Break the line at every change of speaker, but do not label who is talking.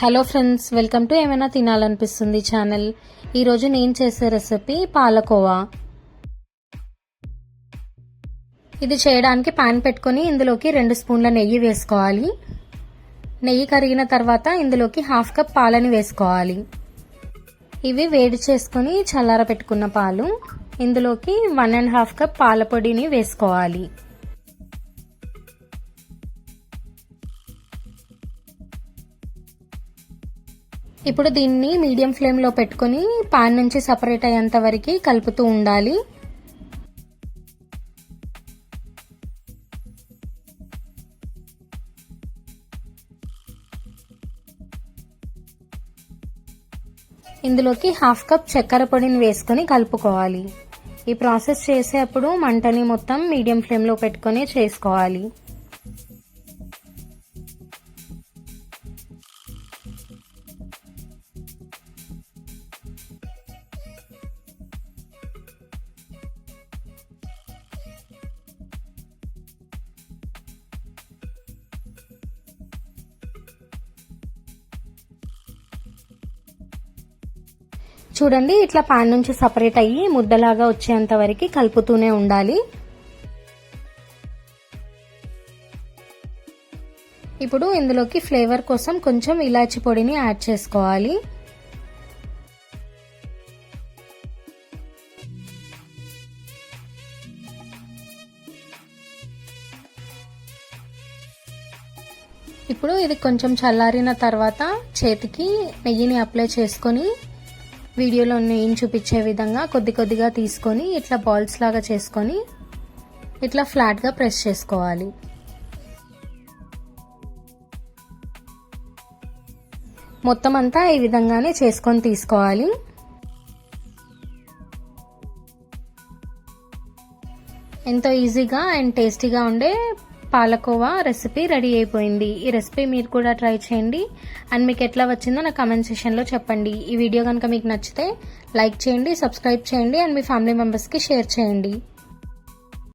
Hello friends, welcome to ఏమైనా తినాలనిపిస్తుంది channel. ఈరోజు నేను చేసే రెసిపీ పాలకోవా. ఇది చేయడానికి పాన్ పెట్టుకొని ఇందులోకి 2 స్పూన్ల నెయ్యి వేసుకోవాలి. నెయ్యి కరిగిన తర్వాత ఇందులోకి 1/2 కప్ పాలని వేసుకోవాలి. ఇవి వేడి చేసుకొని చల్లార పెట్టుకున్న పాలు. ఇందులోకి 1.5 కప్ పాల పొడిని వేసుకోవాలి. ఇప్పుడు దీన్ని మీడియం ఫ్లేమ్లో పెట్టుకొని పాన్ నుంచి సపరేట్ అయ్యేంత వరకు కలుపుతూ ఉండాలి. ఇందులోకి 1/2 కప్ చక్కెర పొడిని వేసుకొని కలుపుకోవాలి. ఈ ప్రాసెస్ చేసేటప్పుడు మంటని మొత్తం మీడియం ఫ్లేమ్లో పెట్టుకొని చేసుకోవాలి. చూడండి, ఇట్లా పాన్ నుంచి సపరేట్ అయ్యి ముద్దలాగా వచ్చేంత వరకు కలుపుతూనే ఉండాలి. ఇప్పుడు ఇందులోకి ఫ్లేవర్ కోసం కొంచెం ఇలాచి పొడిని యాడ్ చేసుకోవాలి. ఇప్పుడు ఇది కొంచెం చల్లారిన తర్వాత చేతికి నెయ్యిని అప్లై చేసుకొని వీడియోలో నేను చూపించే విధంగా కొద్ది కొద్దిగా తీసుకొని ఇట్లా బాల్స్ లాగా చేసుకొని ఇట్లా ఫ్లాట్గా ప్రెస్ చేసుకోవాలి. మొత్తం అంతా ఈ విధంగానే చేసుకొని తీసుకోవాలి. ఎంతో ఈజీగా అండ్ టేస్టీగా ఉండే పాలకోవా రెసిపీ రెడీ అయిపోయింది. ఈ రెసిపీ మీరు కూడా ట్రై చేయండి అండ్ మీకు ఎట్లా వచ్చిందో నా కామెంట్ సెక్షన్లో చెప్పండి. ఈ వీడియో కనుక మీకు నచ్చితే లైక్ చేయండి, సబ్స్క్రైబ్ చేయండి అండ్ మీ ఫ్యామిలీ మెంబర్స్కి షేర్ చేయండి.